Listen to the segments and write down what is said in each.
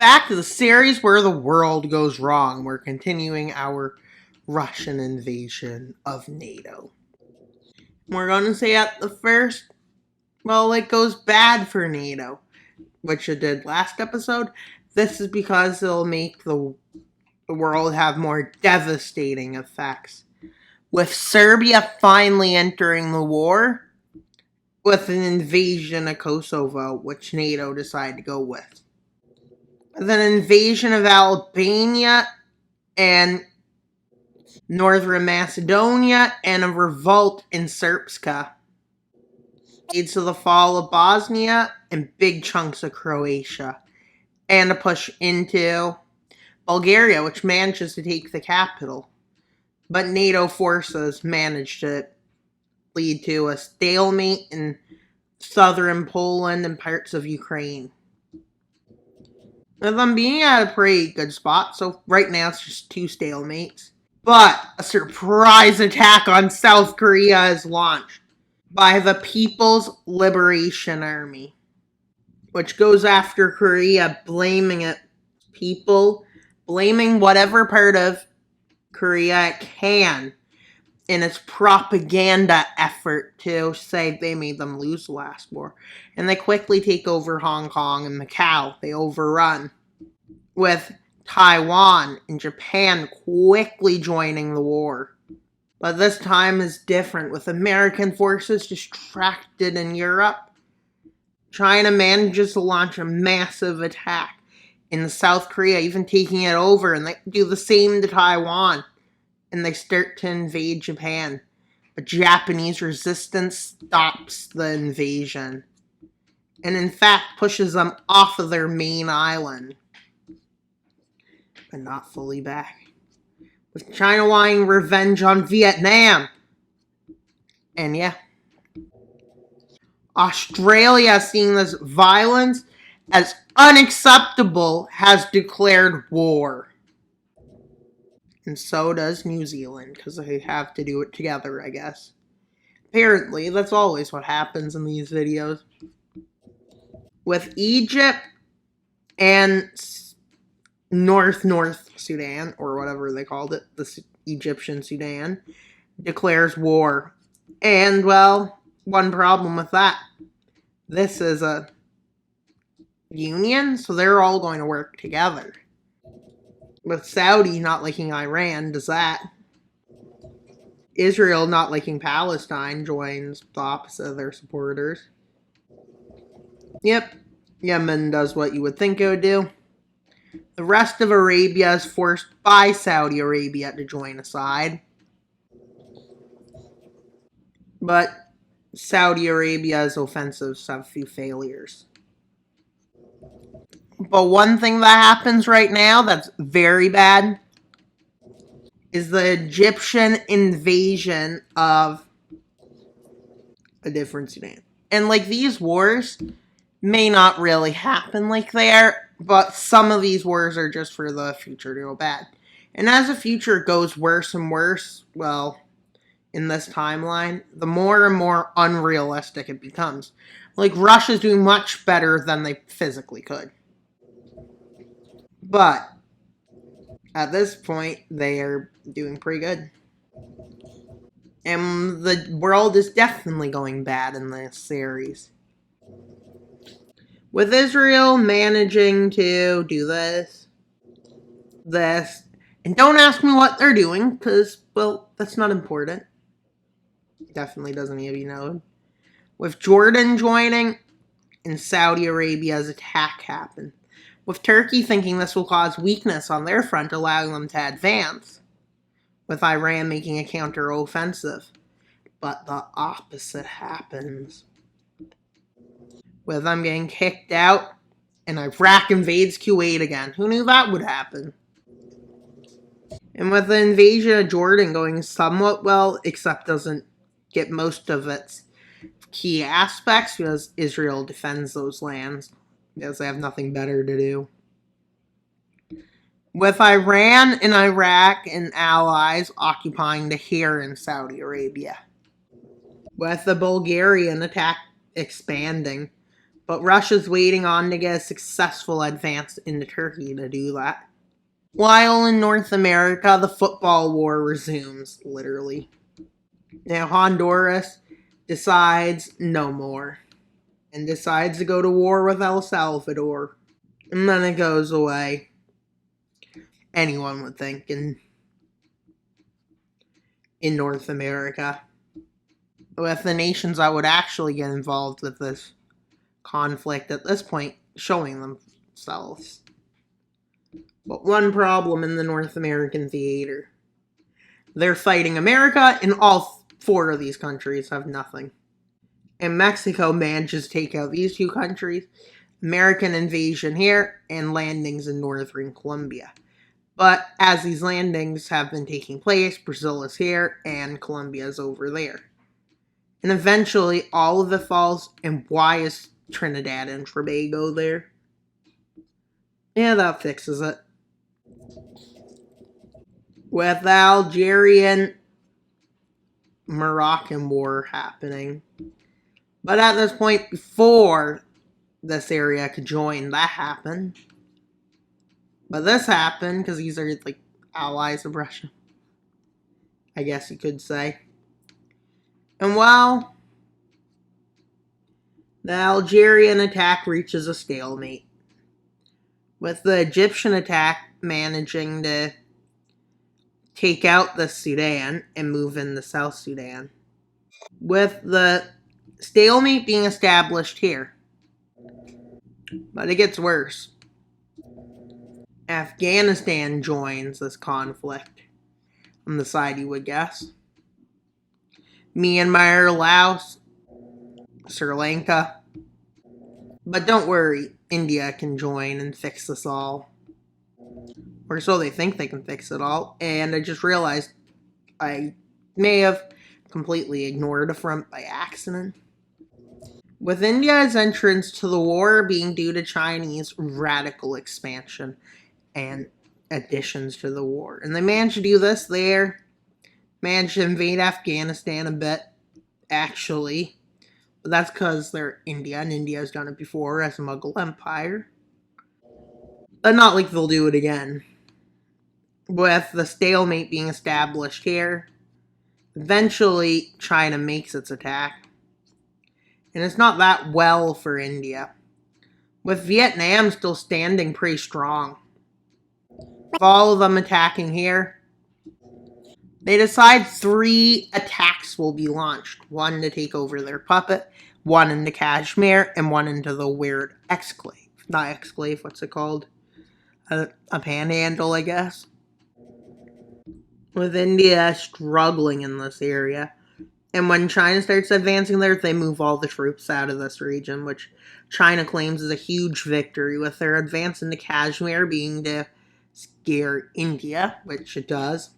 Back to the series where the world goes wrong. We're continuing our Russian invasion of NATO. We're going to say at the first, well, it goes bad for NATO, which it did last episode. This is because it'll make the world have more devastating effects. With Serbia finally entering the war, with an invasion of Kosovo, which NATO decided to go with. With an invasion of Albania and Northern Macedonia, and a revolt in Srpska. Leads to the fall of Bosnia and big chunks of Croatia, and a push into Bulgaria, which manages to take the capital. But NATO forces managed to lead to a stalemate in southern Poland and parts of Ukraine. With them being at a pretty good spot, so right now it's just 2 stalemates. But a surprise attack on South Korea is launched by the People's Liberation Army, which goes after Korea, blaming whatever part of Korea it can in its propaganda effort to say they made them lose the last war. And they quickly take over Hong Kong and Macau. They overrun, with Taiwan and Japan quickly joining the war. But this time is different, with American forces distracted in Europe. China manages to launch a massive attack in South Korea, even taking it over, and they do the same to Taiwan. And they start to invade Japan. But Japanese resistance stops the invasion, and in fact pushes them off of their main island, but not fully back. With China wanting revenge on Vietnam. And yeah. Australia, seeing this violence as unacceptable, has declared war. And so does New Zealand, because they have to do it together, I guess. Apparently, that's always what happens in these videos. With Egypt and North Sudan, or whatever they called it, the Egyptian Sudan, declares war. And, well, one problem with that. This is a union, so they're all going to work together. With Saudi not liking Iran, does that. Israel not liking Palestine joins the opposite of their supporters. Yep, Yemen does what you would think it would do. The rest of Arabia is forced by Saudi Arabia to join a side. But Saudi Arabia's offensives have a few failures. But one thing that happens right now that's very bad is the Egyptian invasion of a different Sudan. And like, these wars may not really happen like they are, but some of these wars are just for the future to go bad. And as the future goes worse and worse, well, in this timeline, the more and more unrealistic it becomes. Like, Russia's doing much better than they physically could. But at this point, they are doing pretty good. And the world is definitely going bad in this series. With Israel managing to do this, and don't ask me what they're doing, because, well, that's not important. Definitely doesn't need to be known. With Jordan joining, and Saudi Arabia's attack happened. With Turkey thinking this will cause weakness on their front, allowing them to advance. With Iran making a counter-offensive. But the opposite happens. With them getting kicked out, and Iraq invades Kuwait again. Who knew that would happen? And with the invasion of Jordan going somewhat well, except doesn't get most of its key aspects, because Israel defends those lands, because they have nothing better to do. With Iran and Iraq and allies occupying the here in Saudi Arabia. With the Bulgarian attack expanding, But Russia's waiting on to get a successful advance into Turkey to do that. While in North America, the football war resumes, literally. Now Honduras decides no more and decides to go to war with El Salvador. And then it goes away. Anyone would think in North America. With the nations that would actually get involved with this conflict at this point showing themselves. But one problem in the North American theater. They're fighting America, and all four of these countries have nothing. And Mexico manages to take out these two countries, American invasion here, and landings in northern Colombia. But as these landings have been taking place, Brazil is here, and Colombia is over there. And eventually, all of it falls, and why is Trinidad and Tobago there? Yeah, that fixes it. With the Algerian Moroccan War happening. But at this point, before this area could join, that happened. But this happened because these are like allies of Russia, I guess you could say. And while the Algerian attack reaches a stalemate, with the Egyptian attack managing to take out the Sudan and move into South Sudan. With the stalemate being established here. But it gets worse. Afghanistan joins this conflict, on the side you would guess. Myanmar, Laos, Sri Lanka. But don't worry, India can join and fix this all. Or so they think they can fix it all. And I just realized I may have completely ignored a front by accident. With India's entrance to the war being due to Chinese radical expansion and additions to the war. And they managed to do this there. Managed to invade Afghanistan a bit, actually. But that's because they're India, and India's done it before as a Mughal empire. But not like they'll do it again. With the stalemate being established here, eventually China makes its attack. And it's not that well for India. With Vietnam still standing pretty strong. With all of them attacking here, they decide 3 attacks will be launched. 1 to take over their puppet, 1 into Kashmir, and 1 into the weird exclave. Not exclave, what's it called? A panhandle, I guess. With India struggling in this area. And when China starts advancing there, they move all the troops out of this region, which China claims is a huge victory, with their advance into Kashmir being to scare India, which it does.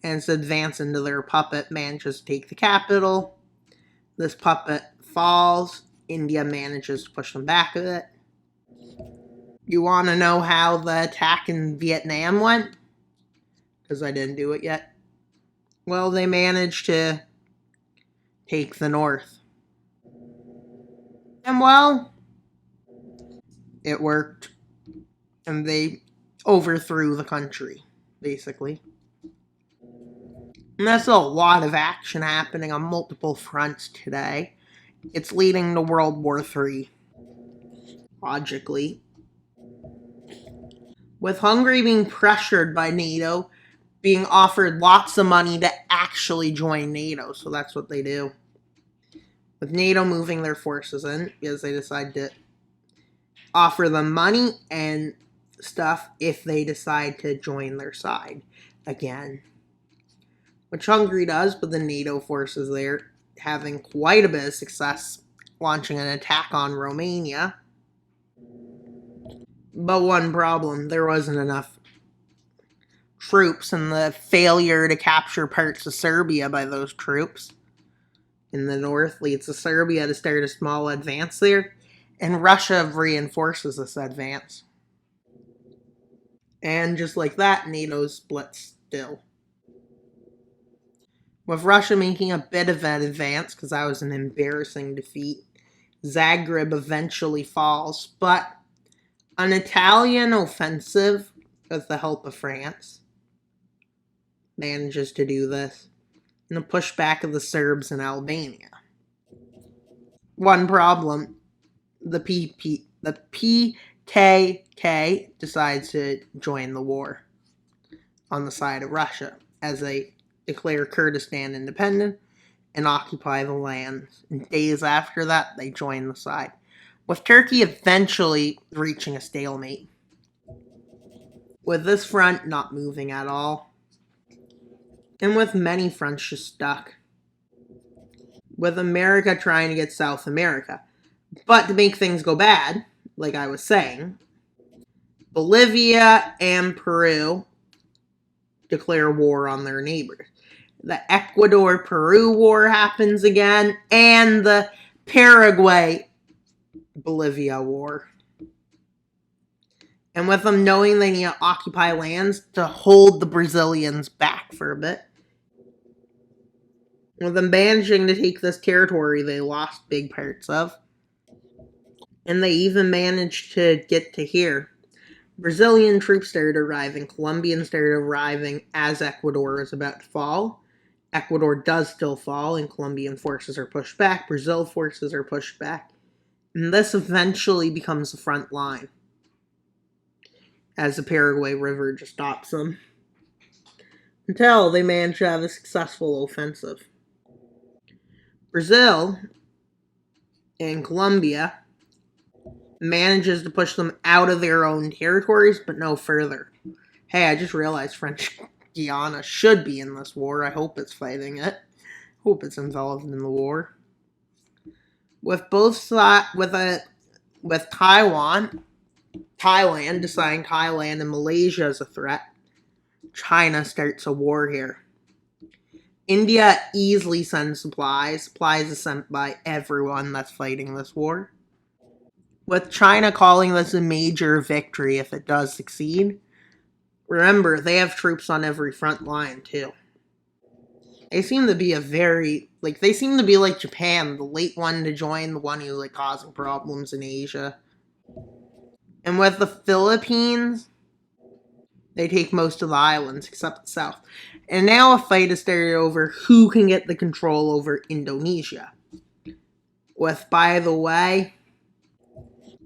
And its advance into their puppet manages to take the capital. This puppet falls. India manages to push them back a bit. You want to know how the attack in Vietnam went? Because I didn't do it yet. Well, they managed to take the north. And well, it worked. And they overthrew the country, basically. And that's a lot of action happening on multiple fronts today. It's leading to World War III, logically. With Hungary being pressured by NATO, being offered lots of money to actually join NATO, so that's what they do. With NATO moving their forces in, because they decide to offer them money and stuff if they decide to join their side again. Which Hungary does, but the NATO forces there having quite a bit of success launching an attack on Romania. But one problem, there wasn't enough troops, and the failure to capture parts of Serbia by those troops in the north leads to Serbia to start a small advance there, and Russia reinforces this advance. And just like that, NATO splits still. With Russia making a bit of an advance, because that was an embarrassing defeat Zagreb eventually falls, but an Italian offensive, with the help of France, manages to do this and a pushback of the Serbs in Albania. One problem, the PKK decides to join the war on the side of Russia as they declare Kurdistan independent and occupy the lands. And days after that, they join the side, with Turkey eventually reaching a stalemate, with this front not moving at all, and with many fronts just stuck, with America trying to get South America. But to make things go bad, like I was saying, Bolivia and Peru declare war on their neighbors. The Ecuador-Peru war happens again, and the Paraguay-Bolivia war. And with them knowing they need to occupy lands to hold the Brazilians back for a bit, with them managing to take this territory they lost big parts of, and they even managed to get to here. Brazilian troops started arriving, Colombians started arriving as Ecuador was about to fall. Ecuador does still fall, and Colombian forces are pushed back, Brazil forces are pushed back, and this eventually becomes the front line, as the Paraguay River just stops them, until they manage to have a successful offensive. Brazil and Colombia manages to push them out of their own territories, but no further. Hey, I just realized French Guiana should be in this war. I hope it's fighting it. Hope it's involved in the war. With both sides, with Thailand deciding Thailand and Malaysia as a threat, China starts a war here. India easily sends supplies. Supplies are sent by everyone that's fighting this war, with China calling this a major victory if it does succeed. Remember, they have troops on every front line, too. They seem to be they seem to be like Japan, the late one to join, the one who's, causing problems in Asia. And with the Philippines, they take most of the islands, except the south. And now a fight is started over who can get the control over Indonesia. With, by the way,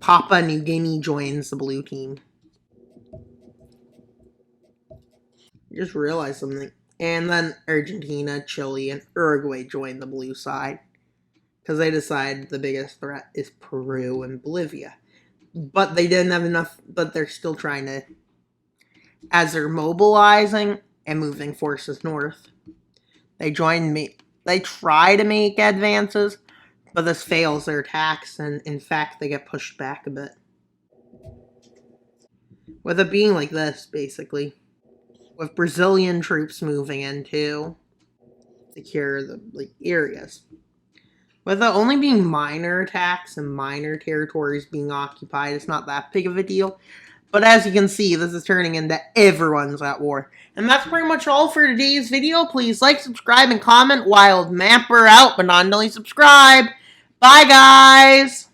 Papua New Guinea joins the blue team. Just realized something. And then Argentina, Chile, and Uruguay joined the blue side, because they decided the biggest threat is Peru and Bolivia. But they didn't have enough, but they're still trying to, as they're mobilizing and moving forces north, they try to make advances, but this fails their attacks, and in fact, they get pushed back a bit. With it being like this, basically, with Brazilian troops moving in to secure the areas. With it only being minor attacks and minor territories being occupied, it's not that big of a deal. But as you can see, this is turning into everyone's at war. And that's pretty much all for today's video. Please like, subscribe, and comment. Wild Mapper out, but not only subscribe. Bye, guys!